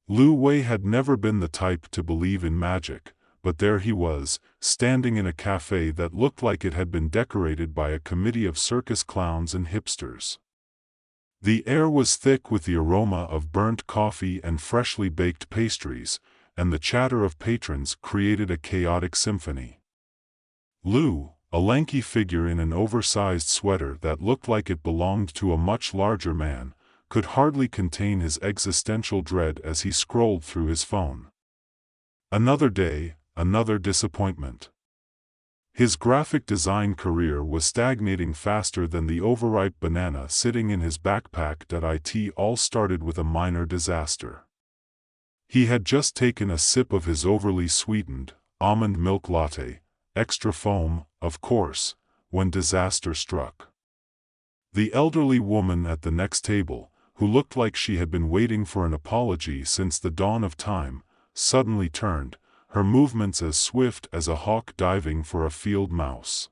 Lu Wei had never been the type to believe in magic, but there he was, standing in a cafe that looked like it had been decorated by a committee of circus clowns and hipsters. The air was thick with the aroma of burnt coffee and freshly baked pastries, and the chatter of patrons created a chaotic symphony. Lu, a lanky figure in an oversized sweater that looked like it belonged to a much larger man, could hardly contain his existential dread as he scrolled through his phone. Another day, another disappointment. His graphic design career was stagnating faster than the overripe banana sitting in his backpack. It all started with a minor disaster. He had just taken a sip of his overly sweetened, almond milk latte, extra foam, of course, when disaster struck. The elderly woman at the next table, who looked like she had been waiting for an apology since the dawn of time, suddenly turned, her movements as swift as a hawk diving for a field mouse.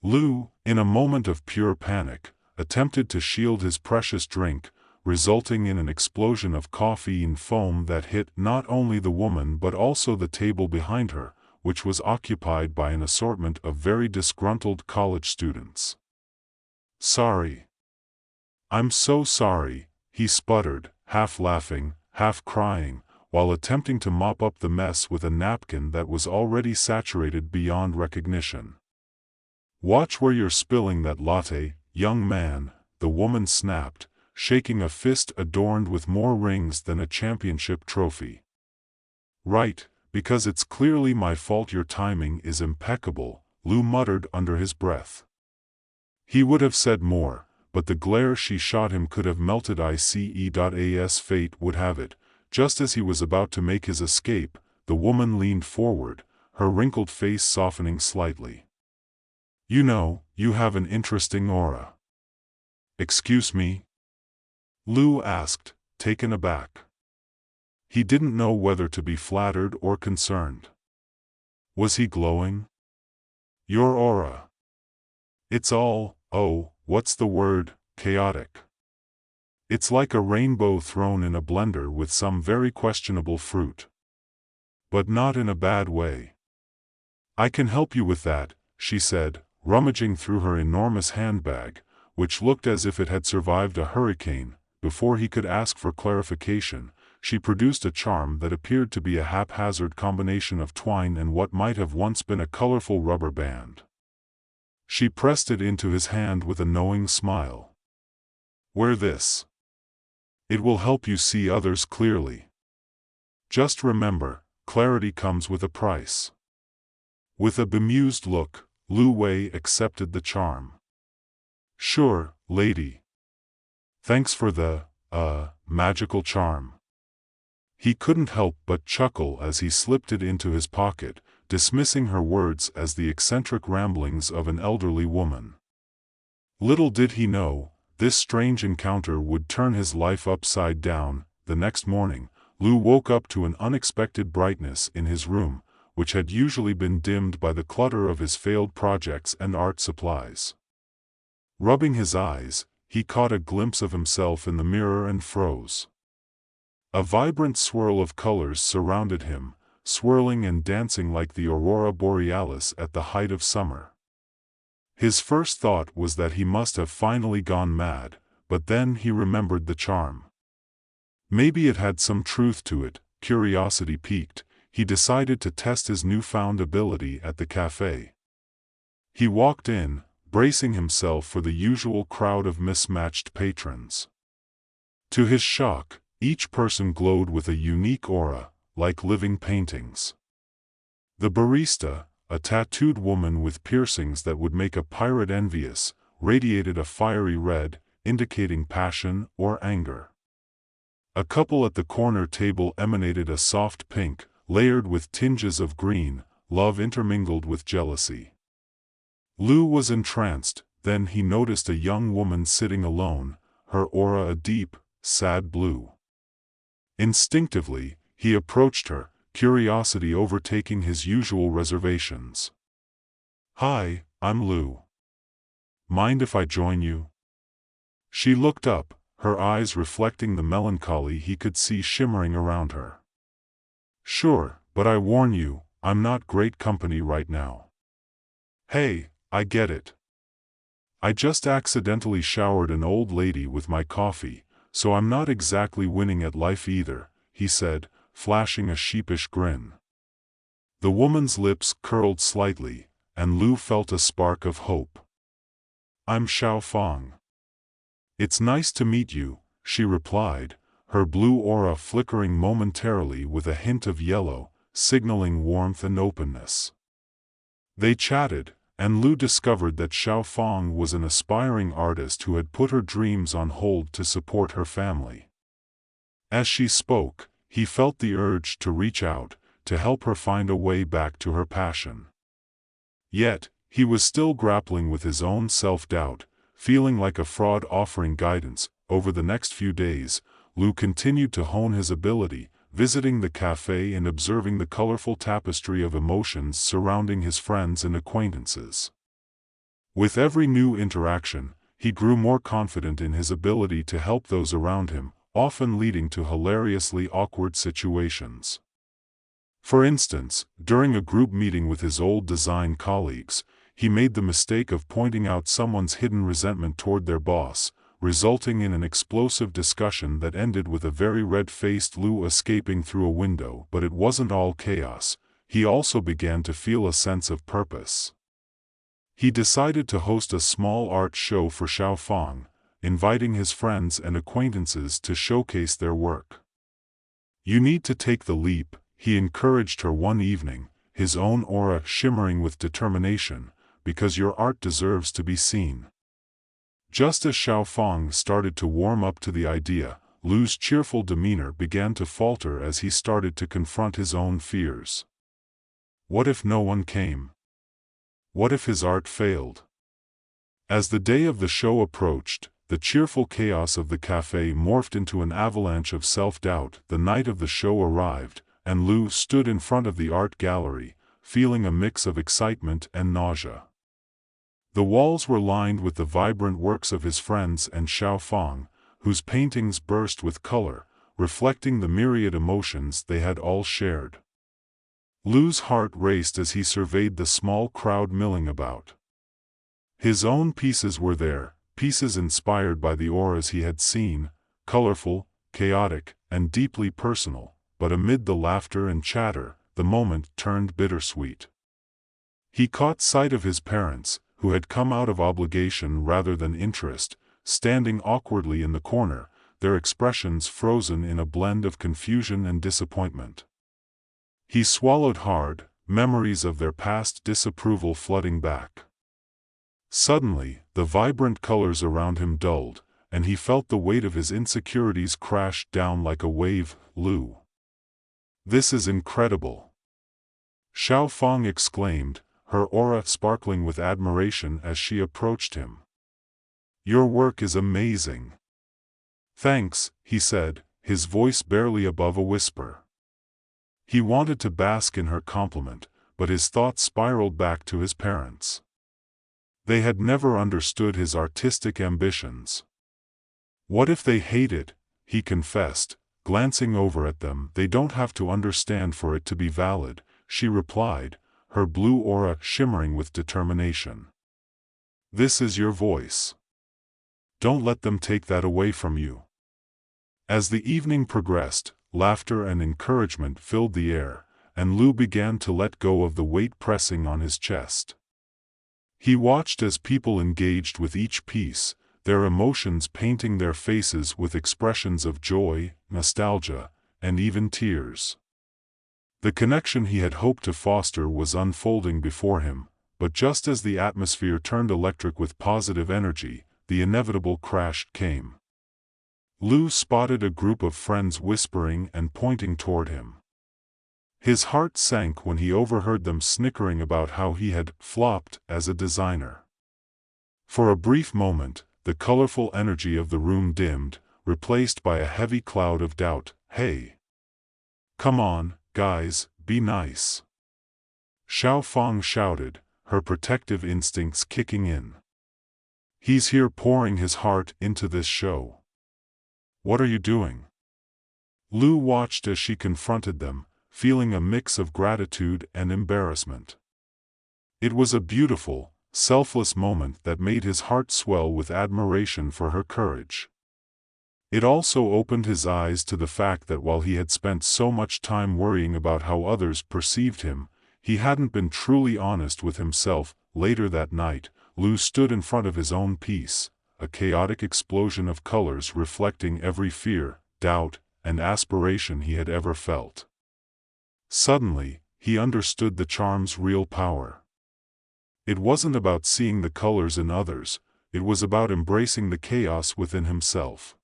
Lu, in a moment of pure panic, attempted to shield his precious drink, resulting in an explosion of caffeine foam that hit not only the woman but also the table behind her, which was occupied by an assortment of very disgruntled college students. "Sorry. I'm so sorry," he sputtered, half laughing, half crying, while attempting to mop up the mess with a napkin that was already saturated beyond recognition. "Watch where you're spilling that latte, young man," the woman snapped, shaking a fist adorned with more rings than a championship trophy. "Right, because it's clearly my fault. Your timing is impeccable," Lu muttered under his breath. He would have said more, but the glare she shot him could have melted ice. Fate would have it, just as he was about to make his escape, the woman leaned forward, her wrinkled face softening slightly. "You know, you have an interesting aura." "Excuse me?" Lu asked, taken aback. He didn't know whether to be flattered or concerned. Was he glowing? "Your aura. It's all, oh, what's the word, chaotic. It's like a rainbow thrown in a blender with some very questionable fruit. But not in a bad way." "I can help you with that," she said, rummaging through her enormous handbag, which looked as if it had survived a hurricane. Before he could ask for clarification, she produced a charm that appeared to be a haphazard combination of twine and what might have once been a colorful rubber band. She pressed it into his hand with a knowing smile. "Wear this. It will help you see others clearly. Just remember, clarity comes with a price." With a bemused look, Lu Wei accepted the charm. "Sure, lady. Thanks for the, magical charm." He couldn't help but chuckle as he slipped it into his pocket, dismissing her words as the eccentric ramblings of an elderly woman. Little did he know, this strange encounter would turn his life upside down. The next morning, Lu woke up to an unexpected brightness in his room, which had usually been dimmed by the clutter of his failed projects and art supplies. Rubbing his eyes, he caught a glimpse of himself in the mirror and froze. A vibrant swirl of colors surrounded him, swirling and dancing like the aurora borealis at the height of summer. His first thought was that he must have finally gone mad, but then he remembered the charm. Maybe it had some truth to it. Curiosity piqued, he decided to test his newfound ability at the cafe. He walked in, bracing himself for the usual crowd of mismatched patrons. To his shock, each person glowed with a unique aura, like living paintings. The barista, a tattooed woman with piercings that would make a pirate envious, radiated a fiery red, indicating passion or anger. A couple at the corner table emanated a soft pink, layered with tinges of green, love intermingled with jealousy. Lu was entranced. Then he noticed a young woman sitting alone, her aura a deep, sad blue. Instinctively, he approached her, curiosity overtaking his usual reservations. "Hi, I'm Lu. Mind if I join you?" She looked up, her eyes reflecting the melancholy he could see shimmering around her. "Sure, but I warn you, I'm not great company right now." "Hey, I get it. I just accidentally showered an old lady with my coffee, so I'm not exactly winning at life either," he said, flashing a sheepish grin. The woman's lips curled slightly, and Lu felt a spark of hope. "I'm Xiao Fang." "It's nice to meet you," she replied, her blue aura flickering momentarily with a hint of yellow, signaling warmth and openness. They chatted, and Lu discovered that Xiao Fang was an aspiring artist who had put her dreams on hold to support her family. As she spoke, he felt the urge to reach out, to help her find a way back to her passion. Yet, he was still grappling with his own self-doubt, feeling like a fraud offering guidance. Over the next few days, Lu continued to hone his ability, visiting the cafe and observing the colorful tapestry of emotions surrounding his friends and acquaintances. With every new interaction, he grew more confident in his ability to help those around him, often leading to hilariously awkward situations. For instance, during a group meeting with his old design colleagues, he made the mistake of pointing out someone's hidden resentment toward their boss, resulting in an explosive discussion that ended with a very red-faced Lu escaping through a window. But it wasn't all chaos. He also began to feel a sense of purpose. He decided to host a small art show for Xiao Fang, inviting his friends and acquaintances to showcase their work. "You need to take the leap," he encouraged her one evening, his own aura shimmering with determination, "because your art deserves to be seen." Just as Xiao Fang started to warm up to the idea, Lu's cheerful demeanor began to falter as he started to confront his own fears. What if no one came? What if his art failed? As the day of the show approached, the cheerful chaos of the cafe morphed into an avalanche of self-doubt. The night of the show arrived, and Lu stood in front of the art gallery, feeling a mix of excitement and nausea. The walls were lined with the vibrant works of his friends and Xiao Fang, whose paintings burst with color, reflecting the myriad emotions they had all shared. Lu's heart raced as he surveyed the small crowd milling about. His own pieces were there, pieces inspired by the auras he had seen, colorful, chaotic, and deeply personal, but amid the laughter and chatter, the moment turned bittersweet. He caught sight of his parents, who had come out of obligation rather than interest, standing awkwardly in the corner, their expressions frozen in a blend of confusion and disappointment. He swallowed hard, memories of their past disapproval flooding back. Suddenly, the vibrant colors around him dulled, and he felt the weight of his insecurities crash down like a wave. "Lu, this is incredible!" Xiao Fang exclaimed, her aura sparkling with admiration as she approached him. "Your work is amazing." "Thanks," he said, his voice barely above a whisper. He wanted to bask in her compliment, but his thoughts spiraled back to his parents. They had never understood his artistic ambitions. "What if they hate it?" he confessed, glancing over at them. "They don't have to understand for it to be valid," she replied, her blue aura shimmering with determination. "This is your voice. Don't let them take that away from you." As the evening progressed, laughter and encouragement filled the air, and Lu began to let go of the weight pressing on his chest. He watched as people engaged with each piece, their emotions painting their faces with expressions of joy, nostalgia, and even tears. The connection he had hoped to foster was unfolding before him, but just as the atmosphere turned electric with positive energy, the inevitable crash came. Lu spotted a group of friends whispering and pointing toward him. His heart sank when he overheard them snickering about how he had flopped as a designer. For a brief moment, the colorful energy of the room dimmed, replaced by a heavy cloud of doubt. "Hey! Come on, guys, be nice!" Xiao Fang shouted, her protective instincts kicking in. "He's here pouring his heart into this show. What are you doing? Lu watched as she confronted them, feeling a mix of gratitude and embarrassment. It was a beautiful, selfless moment that made his heart swell with admiration for her courage. It also opened his eyes to the fact that while he had spent so much time worrying about how others perceived him, he hadn't been truly honest with himself. Later that night, Lu stood in front of his own piece, a chaotic explosion of colors reflecting every fear, doubt, and aspiration he had ever felt. Suddenly, he understood the charm's real power. It wasn't about seeing the colors in others, it was about embracing the chaos within himself.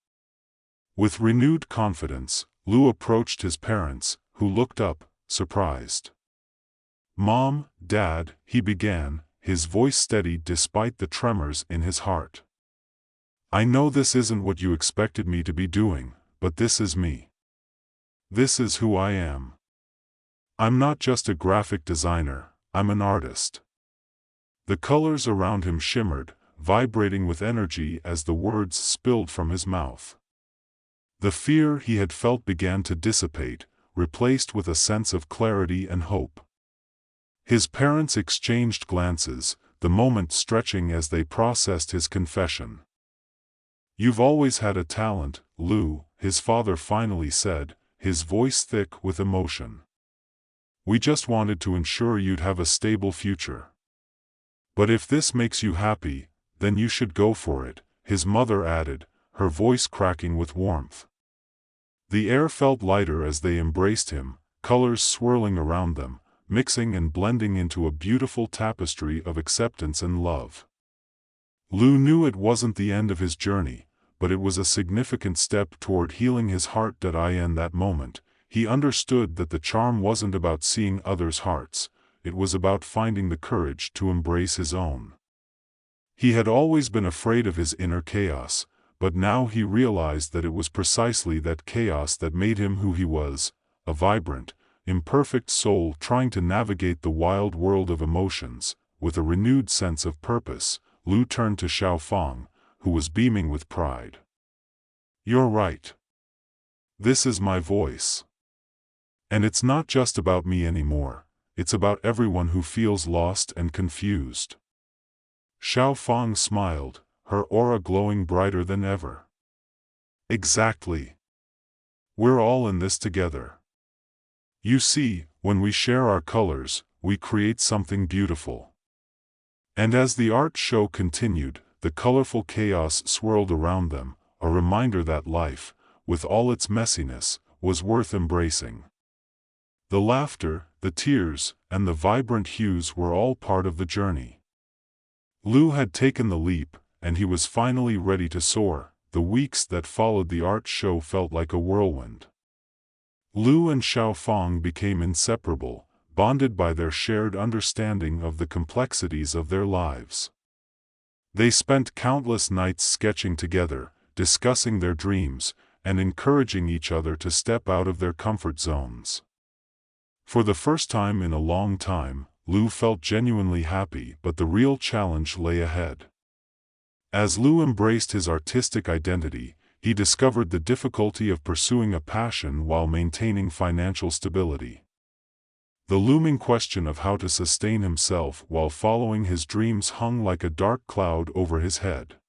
With renewed confidence, Lu approached his parents, who looked up, surprised. "Mom, Dad," he began, his voice steady despite the tremors in his heart. "I know this isn't what you expected me to be doing, but this is me. This is who I am. I'm not just a graphic designer, I'm an artist." The colors around him shimmered, vibrating with energy as the words spilled from his mouth. The fear he had felt began to dissipate, replaced with a sense of clarity and hope. His parents exchanged glances, the moment stretching as they processed his confession. "You've always had a talent, Lu," his father finally said, his voice thick with emotion. "We just wanted to ensure you'd have a stable future. But if this makes you happy, then you should go for it," his mother added, her voice cracking with warmth. The air felt lighter as they embraced him, colors swirling around them, mixing and blending into a beautiful tapestry of acceptance and love. Lu knew it wasn't the end of his journey, but it was a significant step toward healing his heart. In that moment, he understood that the charm wasn't about seeing others' hearts, it was about finding the courage to embrace his own. He had always been afraid of his inner chaos, but now he realized that it was precisely that chaos that made him who he was, a vibrant, imperfect soul trying to navigate the wild world of emotions. With a renewed sense of purpose, Lu turned to Xiaofang, who was beaming with pride. "You're right. This is my voice. And it's not just about me anymore, it's about everyone who feels lost and confused." Xiaofang smiled, her aura glowing brighter than ever. "Exactly. We're all in this together. You see, when we share our colors, we create something beautiful." And as the art show continued, the colorful chaos swirled around them, a reminder that life, with all its messiness, was worth embracing. The laughter, the tears, and the vibrant hues were all part of the journey. Lu had taken the leap, and he was finally ready to soar. The weeks that followed the art show felt like a whirlwind. Lu and Xiaofang became inseparable, bonded by their shared understanding of the complexities of their lives. They spent countless nights sketching together, discussing their dreams, and encouraging each other to step out of their comfort zones. For the first time in a long time, Lu felt genuinely happy, but the real challenge lay ahead. As Lu embraced his artistic identity, he discovered the difficulty of pursuing a passion while maintaining financial stability. The looming question of how to sustain himself while following his dreams hung like a dark cloud over his head.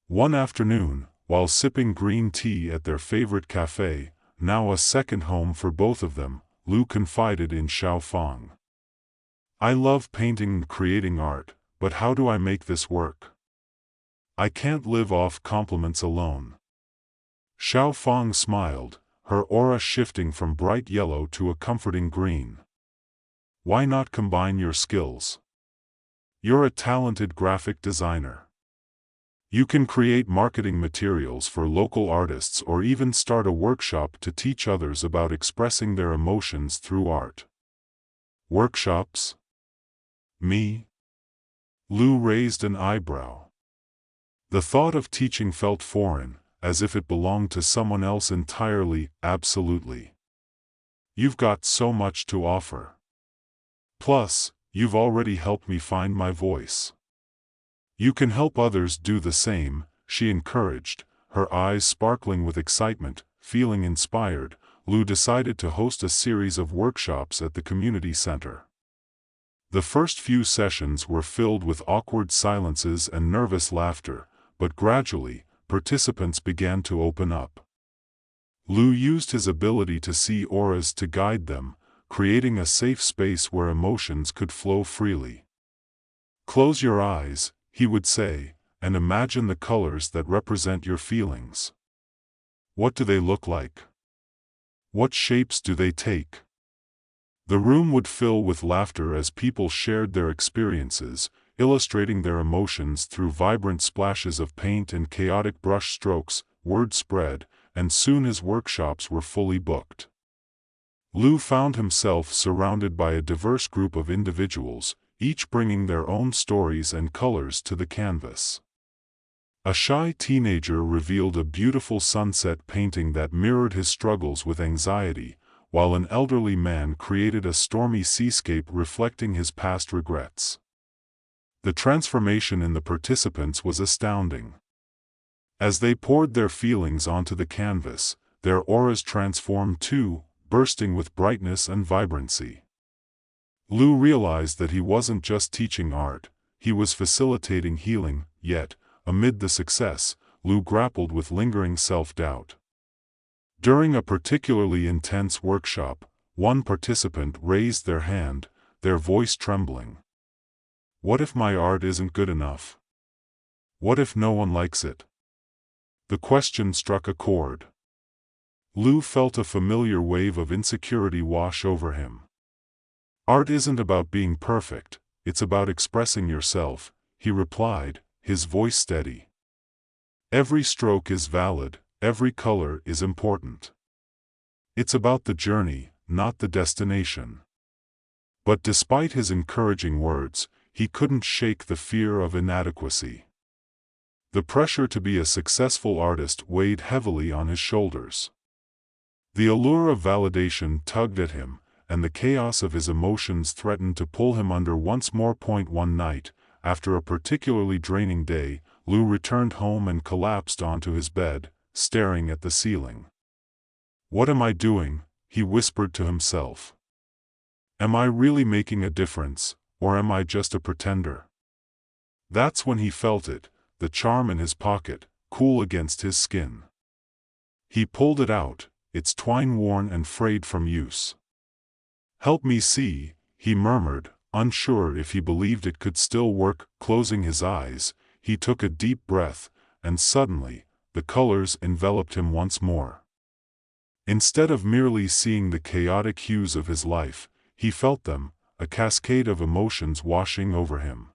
One afternoon, while sipping green tea at their favorite cafe, now a second home for both of them, Lu confided in Xiaofang. "I love painting and creating art, but how do I make this work? I can't live off compliments alone." Xiaofang smiled, her aura shifting from bright yellow to a comforting green. "Why not combine your skills? You're a talented graphic designer. You can create marketing materials for local artists or even start a workshop to teach others about expressing their emotions through art." "Workshops? Me?" Lu raised an eyebrow. The thought of teaching felt foreign, as if it belonged to someone else entirely. "Absolutely. You've got so much to offer. Plus, you've already helped me find my voice. You can help others do the same," she encouraged, her eyes sparkling with excitement. Feeling inspired, Lu decided to host a series of workshops at the community center. The first few sessions were filled with awkward silences and nervous laughter, but gradually, participants began to open up. Lu used his ability to see auras to guide them, creating a safe space where emotions could flow freely. "Close your eyes," he would say, "and imagine the colors that represent your feelings. What do they look like? What shapes do they take?" The room would fill with laughter as people shared their experiences, illustrating their emotions through vibrant splashes of paint and chaotic brush strokes. Word spread, and soon his workshops were fully booked. Lu found himself surrounded by a diverse group of individuals, each bringing their own stories and colors to the canvas. A shy teenager revealed a beautiful sunset painting that mirrored his struggles with anxiety, while an elderly man created a stormy seascape reflecting his past regrets. The transformation in the participants was astounding. As they poured their feelings onto the canvas, their auras transformed too, bursting with brightness and vibrancy. Lu realized that he wasn't just teaching art, he was facilitating healing. Yet, amid the success, Lu grappled with lingering self-doubt. During a particularly intense workshop, one participant raised their hand, their voice trembling. "What if my art isn't good enough? What if no one likes it?" The question struck a chord. Lu felt a familiar wave of insecurity wash over him. "Art isn't about being perfect, it's about expressing yourself," he replied, his voice steady. "Every stroke is valid, every color is important. It's about the journey, not the destination." But despite his encouraging words, he couldn't shake the fear of inadequacy. The pressure to be a successful artist weighed heavily on his shoulders. The allure of validation tugged at him, and the chaos of his emotions threatened to pull him under once more. One night, after a particularly draining day, Lu returned home and collapsed onto his bed, staring at the ceiling. "What am I doing?" he whispered to himself. "Am I really making a difference, or am I just a pretender?" That's when he felt it, the charm in his pocket, cool against his skin. He pulled it out, its twine worn and frayed from use. "Help me see," he murmured, unsure if he believed it could still work. Closing his eyes, he took a deep breath, and suddenly, the colors enveloped him once more. Instead of merely seeing the chaotic hues of his life, he felt them, a cascade of emotions washing over him.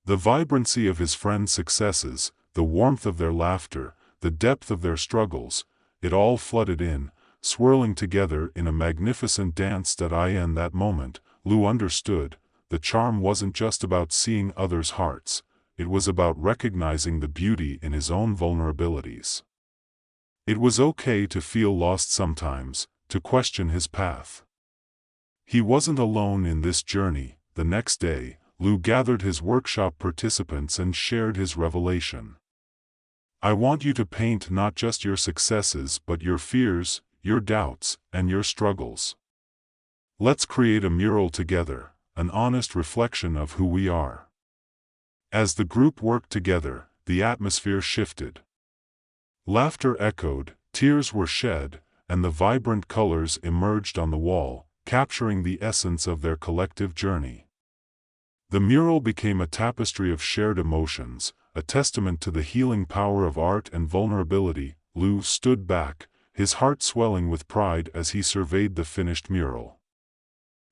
The vibrancy of his friends' successes, the warmth of their laughter, the depth of their struggles, it all flooded in, swirling together in a magnificent dance. In that moment, Lu understood, the charm wasn't just about seeing others' hearts, it was about recognizing the beauty in his own vulnerabilities. It was okay to feel lost sometimes, to question his path. He wasn't alone in this journey. The next day, Lu gathered his workshop participants and shared his revelation. "I want you to paint not just your successes but your fears, your doubts, and your struggles. Let's create a mural together, an honest reflection of who we are." As the group worked together, the atmosphere shifted. Laughter echoed, tears were shed, and the vibrant colors emerged on the wall, capturing the essence of their collective journey. The mural became a tapestry of shared emotions, a testament to the healing power of art and vulnerability. Lu stood back, his heart swelling with pride as he surveyed the finished mural.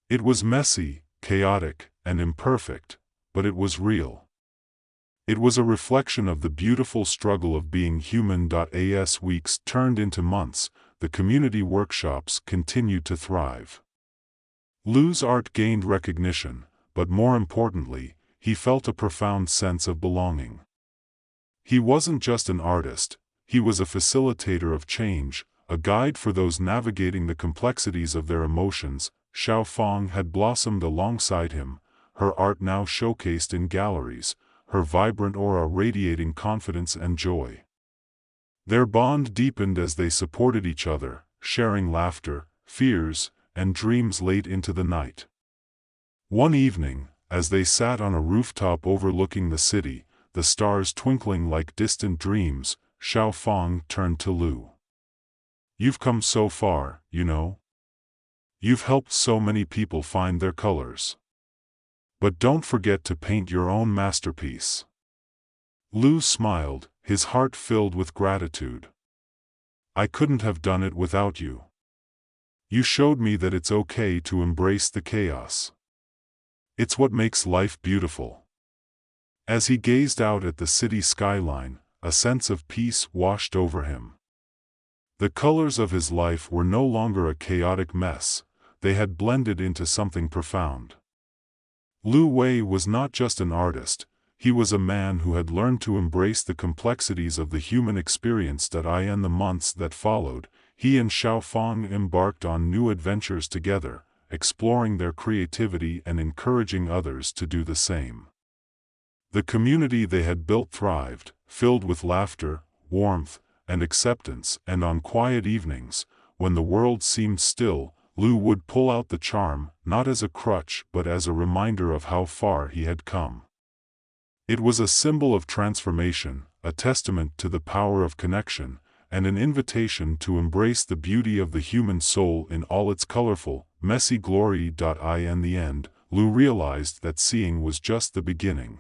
It was messy, chaotic, and imperfect, but it was real. It was a reflection of the beautiful struggle of being human. As weeks turned into months, the community workshops continued to thrive. Lu's art gained recognition, but more importantly, he felt a profound sense of belonging. He wasn't just an artist, he was a facilitator of change, a guide for those navigating the complexities of their emotions. Xiaofang had blossomed alongside him, her art now showcased in galleries, her vibrant aura radiating confidence and joy. Their bond deepened as they supported each other, sharing laughter, fears, and dreams late into the night. One evening, as they sat on a rooftop overlooking the city, the stars twinkling like distant dreams, Xiao Fang turned to Lu. "You've come so far, you know. You've helped so many people find their colors. But don't forget to paint your own masterpiece." Lu smiled, his heart filled with gratitude. "I couldn't have done it without you. You showed me that it's okay to embrace the chaos. It's what makes life beautiful." As he gazed out at the city skyline, a sense of peace washed over him. The colors of his life were no longer a chaotic mess, they had blended into something profound. Lu Wei was not just an artist, he was a man who had learned to embrace the complexities of the human experience. In the months that followed, he and Xiao Fang embarked on new adventures together, exploring their creativity and encouraging others to do the same. The community they had built thrived, filled with laughter, warmth, and acceptance, and on quiet evenings, when the world seemed still, Lu would pull out the charm, not as a crutch but as a reminder of how far he had come. It was a symbol of transformation, a testament to the power of connection, and an invitation to embrace the beauty of the human soul in all its colorful, messy glory. In the end, Lu realized that seeing was just the beginning.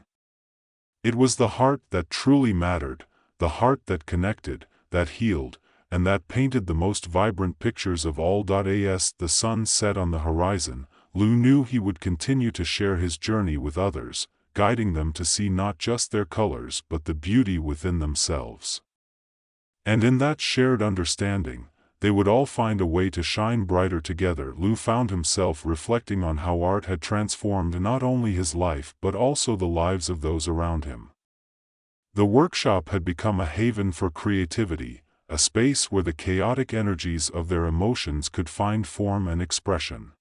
It was the heart that truly mattered, the heart that connected, that healed, and that painted the most vibrant pictures of all. As the sun set on the horizon, Lu knew he would continue to share his journey with others, guiding them to see not just their colors but the beauty within themselves. And in that shared understanding, they would all find a way to shine brighter together. Lu found himself reflecting on how art had transformed not only his life but also the lives of those around him. The workshop had become a haven for creativity, a space where the chaotic energies of their emotions could find form and expression.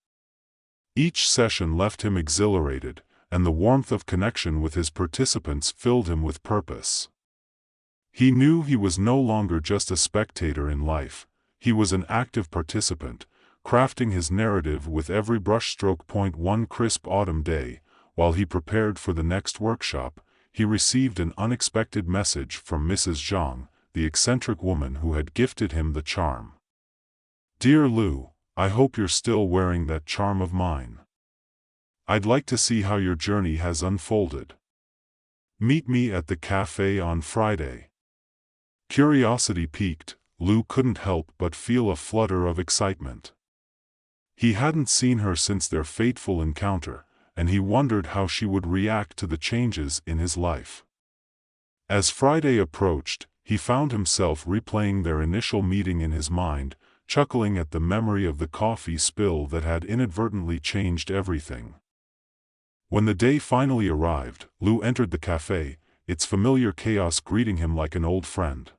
Each session left him exhilarated, and the warmth of connection with his participants filled him with purpose. He knew he was no longer just a spectator in life, he was an active participant, crafting his narrative with every brushstroke. One crisp autumn day, while he prepared for the next workshop, he received an unexpected message from Mrs. Zhang, the eccentric woman who had gifted him the charm. "Dear Lu, I hope you're still wearing that charm of mine. I'd like to see how your journey has unfolded. Meet me at the cafe on Friday." Curiosity piqued, Lu couldn't help but feel a flutter of excitement. He hadn't seen her since their fateful encounter, and he wondered how she would react to the changes in his life. As Friday approached, he found himself replaying their initial meeting in his mind, chuckling at the memory of the coffee spill that had inadvertently changed everything. When the day finally arrived, Lu entered the cafe, its familiar chaos greeting him like an old friend.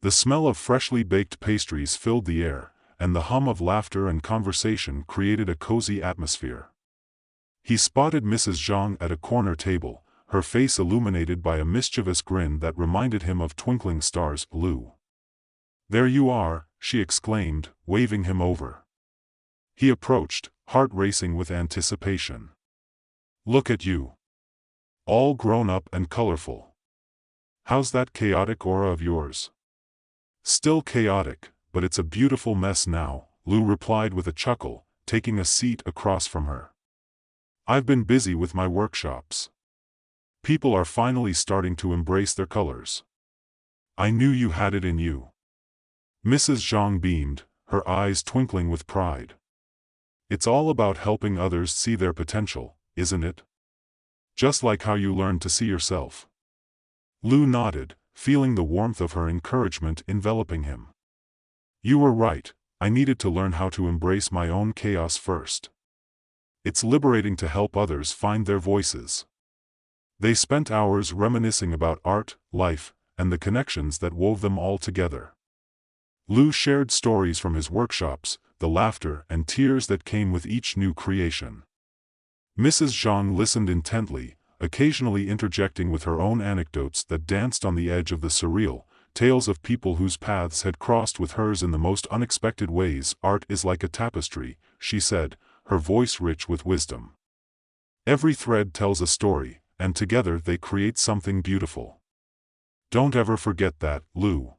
The smell of freshly baked pastries filled the air, and the hum of laughter and conversation created a cozy atmosphere. He spotted Mrs. Zhang at a corner table, her face illuminated by a mischievous grin that reminded him of twinkling stars. "Lu. There you are," she exclaimed, waving him over. He approached, heart racing with anticipation. "Look at you. All grown up and colorful. How's that chaotic aura of yours?" "Still chaotic, but it's a beautiful mess now," Lu replied with a chuckle, taking a seat across from her. "I've been busy with my workshops. People are finally starting to embrace their colors. I knew you had it in you." Mrs. Zhang beamed, her eyes twinkling with pride. "It's all about helping others see their potential, isn't it? Just like how you learned to see yourself." Lu nodded, feeling the warmth of her encouragement enveloping him. "You were right, I needed to learn how to embrace my own chaos first. It's liberating to help others find their voices." They spent hours reminiscing about art, life, and the connections that wove them all together. Lu shared stories from his workshops, the laughter and tears that came with each new creation. Mrs. Zhang listened intently, occasionally interjecting with her own anecdotes that danced on the edge of the surreal, tales of people whose paths had crossed with hers in the most unexpected ways. Art is like a tapestry, she said, her voice rich with wisdom. Every thread tells a story, and together they create something beautiful. Don't ever forget that, Lou.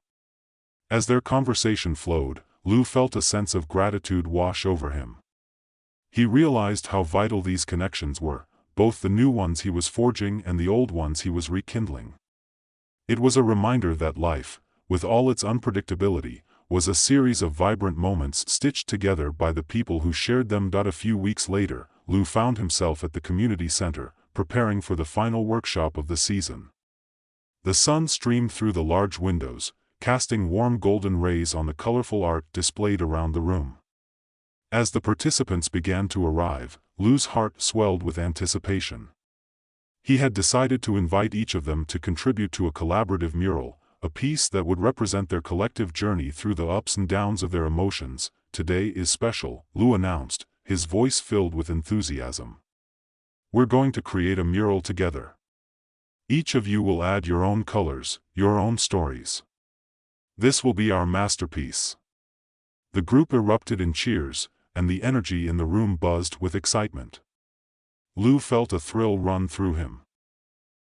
As their conversation flowed, Lou felt a sense of gratitude wash over him. He realized how vital these connections were, both the new ones he was forging and the old ones he was rekindling. It was a reminder that life, with all its unpredictability, was a series of vibrant moments stitched together by the people who shared them. A few weeks later, Lou found himself at the community center, preparing for the final workshop of the season. The sun streamed through the large windows, casting warm golden rays on the colorful art displayed around the room. As the participants began to arrive, Lou's heart swelled with anticipation. He had decided to invite each of them to contribute to a collaborative mural, a piece that would represent their collective journey through the ups and downs of their emotions. Today is special, Lou announced, his voice filled with enthusiasm. We're going to create a mural together. Each of you will add your own colors, your own stories. This will be our masterpiece. The group erupted in cheers, and the energy in the room buzzed with excitement. Lou felt a thrill run through him.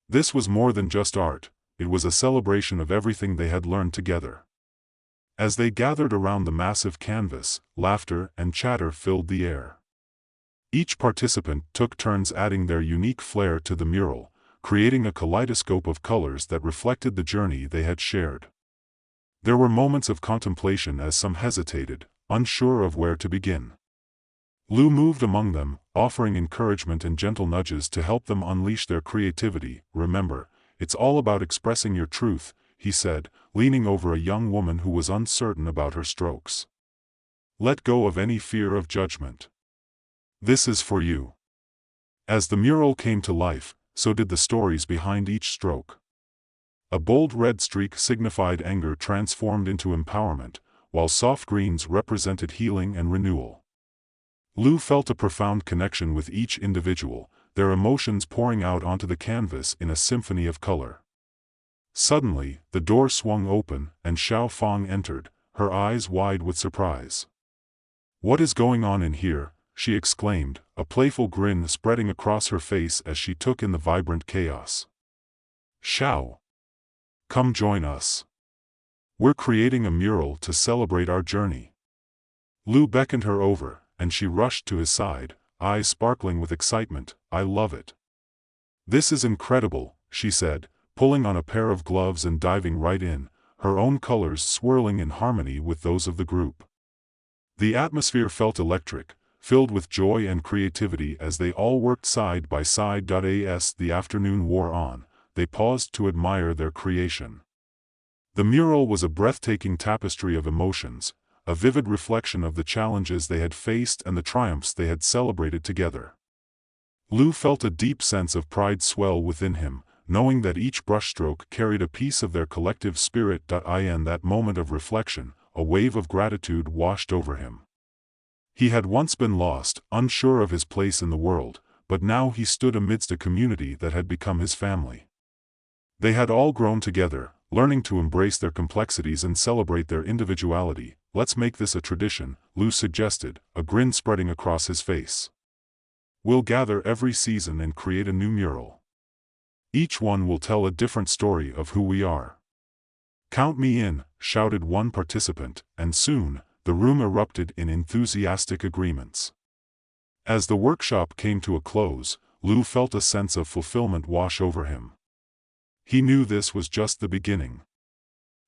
This was more than just art, it was a celebration of everything they had learned together. As they gathered around the massive canvas, laughter and chatter filled the air. Each participant took turns adding their unique flair to the mural, creating a kaleidoscope of colors that reflected the journey they had shared. There were moments of contemplation as some hesitated, unsure of where to begin. Lou moved among them, offering encouragement and gentle nudges to help them unleash their creativity. Remember, it's all about expressing your truth, he said, leaning over a young woman who was uncertain about her strokes. Let go of any fear of judgment. This is for you. As the mural came to life, so did the stories behind each stroke. A bold red streak signified anger transformed into empowerment, while soft greens represented healing and renewal. Lou felt a profound connection with each individual, their emotions pouring out onto the canvas in a symphony of color. Suddenly, the door swung open, and Xiao Fang entered, her eyes wide with surprise. "What is going on in here?" she exclaimed, a playful grin spreading across her face as she took in the vibrant chaos. "Xiao, come join us. We're creating a mural to celebrate our journey." Lou beckoned her over, and she rushed to his side, eyes sparkling with excitement. "I love it. This is incredible," she said, pulling on a pair of gloves and diving right in, her own colors swirling in harmony with those of the group. The atmosphere felt electric, filled with joy and creativity as they all worked side by side. As the afternoon wore on, they paused to admire their creation. The mural was a breathtaking tapestry of emotions, a vivid reflection of the challenges they had faced and the triumphs they had celebrated together. Lou felt a deep sense of pride swell within him, knowing that each brushstroke carried a piece of their collective spirit. In that moment of reflection, a wave of gratitude washed over him. He had once been lost, unsure of his place in the world, but now he stood amidst a community that had become his family. They had all grown together, learning to embrace their complexities and celebrate their individuality. "Let's make this a tradition," Lou suggested, a grin spreading across his face. "We'll gather every season and create a new mural. Each one will tell a different story of who we are." "Count me in," shouted one participant, and soon, the room erupted in enthusiastic agreements. As the workshop came to a close, Lou felt a sense of fulfillment wash over him. He knew this was just the beginning.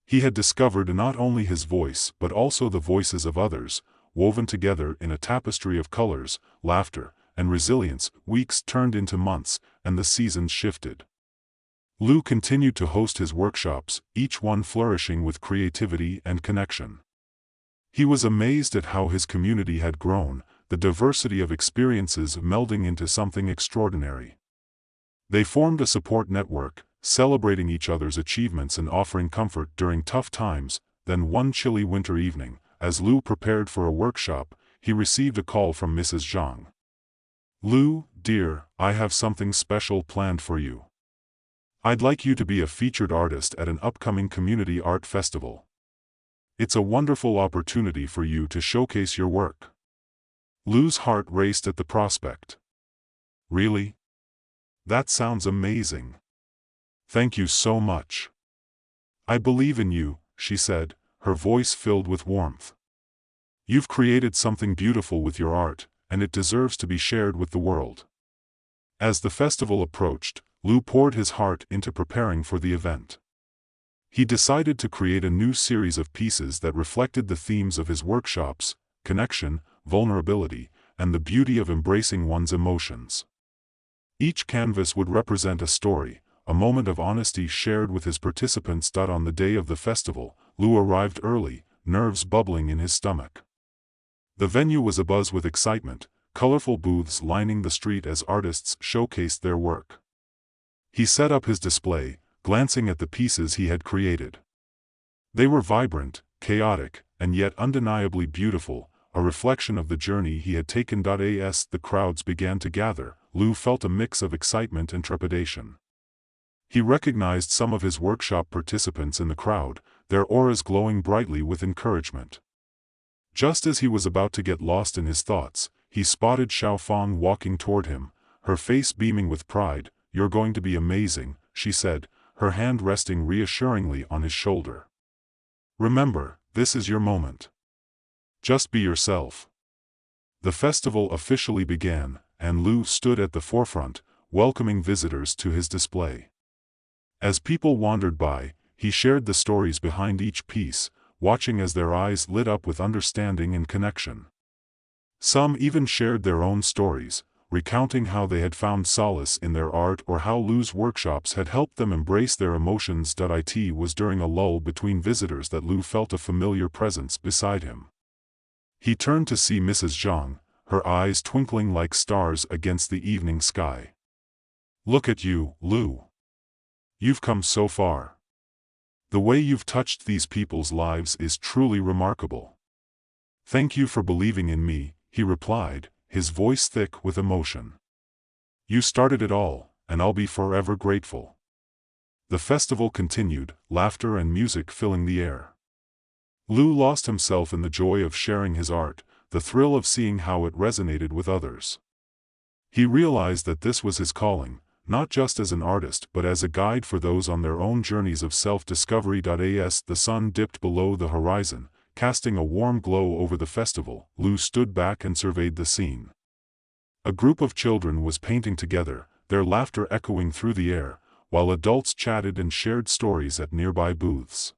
He had discovered not only his voice but also the voices of others, woven together in a tapestry of colors, laughter, and resilience. Weeks turned into months, and the seasons shifted. Lou continued to host his workshops, each one flourishing with creativity and connection. He was amazed at how his community had grown, the diversity of experiences melding into something extraordinary. They formed a support network, celebrating each other's achievements and offering comfort during tough times. Then one chilly winter evening, as Lou prepared for a workshop, he received a call from Mrs. Zhang. "Lou, dear, I have something special planned for you. I'd like you to be a featured artist at an upcoming community art festival. It's a wonderful opportunity for you to showcase your work." Lou's heart raced at the prospect. "Really? That sounds amazing. Thank you so much. I believe in you," she said, her voice filled with warmth. "You've created something beautiful with your art, and it deserves to be shared with the world." As the festival approached, Lou poured his heart into preparing for the event. He decided to create a new series of pieces that reflected the themes of his workshops: connection, vulnerability, and the beauty of embracing one's emotions. Each canvas would represent a story, a moment of honesty shared with his participants. On the day of the festival, Lou arrived early, nerves bubbling in his stomach. The venue was abuzz with excitement, colorful booths lining the street as artists showcased their work. He set up his display, glancing at the pieces he had created. They were vibrant, chaotic, and yet undeniably beautiful, a reflection of the journey he had taken. As the crowds began to gather, Lou felt a mix of excitement and trepidation. He recognized some of his workshop participants in the crowd, their auras glowing brightly with encouragement. Just as he was about to get lost in his thoughts, he spotted Xiaofang walking toward him, her face beaming with pride. "You're going to be amazing," she said, her hand resting reassuringly on his shoulder. "Remember, this is your moment. Just be yourself." The festival officially began, and Lou stood at the forefront, welcoming visitors to his display. As people wandered by, he shared the stories behind each piece, watching as their eyes lit up with understanding and connection. Some even shared their own stories, recounting how they had found solace in their art or how Lou's workshops had helped them embrace their emotions. It was during a lull between visitors that Lou felt a familiar presence beside him. He turned to see Mrs. Zhang, her eyes twinkling like stars against the evening sky. "Look at you, Lou. You've come so far. The way you've touched these people's lives is truly remarkable." "Thank you for believing in me," he replied, his voice thick with emotion. "You started it all, and I'll be forever grateful." The festival continued, laughter and music filling the air. Lou lost himself in the joy of sharing his art, the thrill of seeing how it resonated with others. He realized that this was his calling, not just as an artist but as a guide for those on their own journeys of self-discovery. As the sun dipped below the horizon, casting a warm glow over the festival, Lou stood back and surveyed the scene. A group of children was painting together, their laughter echoing through the air, while adults chatted and shared stories at nearby booths.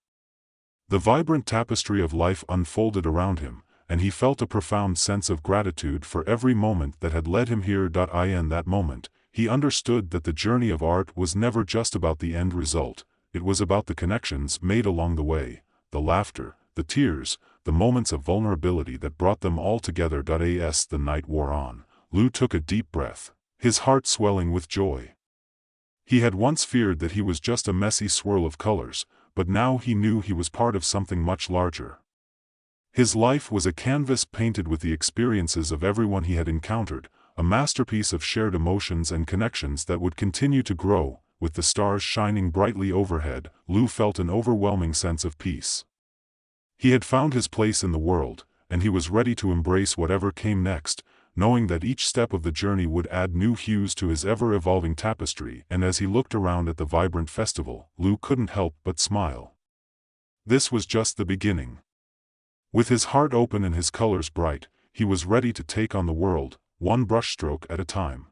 The vibrant tapestry of life unfolded around him, and he felt a profound sense of gratitude for every moment that had led him here. In that moment, he understood that the journey of art was never just about the end result, it was about the connections made along the way, the laughter, the tears, the moments of vulnerability that brought them all together. As the night wore on, Lou took a deep breath, his heart swelling with joy. He had once feared that he was just a messy swirl of colors, but now he knew he was part of something much larger. His life was a canvas painted with the experiences of everyone he had encountered, a masterpiece of shared emotions and connections that would continue to grow. With the stars shining brightly overhead, Lou felt an overwhelming sense of peace. He had found his place in the world, and he was ready to embrace whatever came next, knowing that each step of the journey would add new hues to his ever-evolving tapestry. And as he looked around at the vibrant festival, Lou couldn't help but smile. This was just the beginning. With his heart open and his colors bright, he was ready to take on the world, one brushstroke at a time.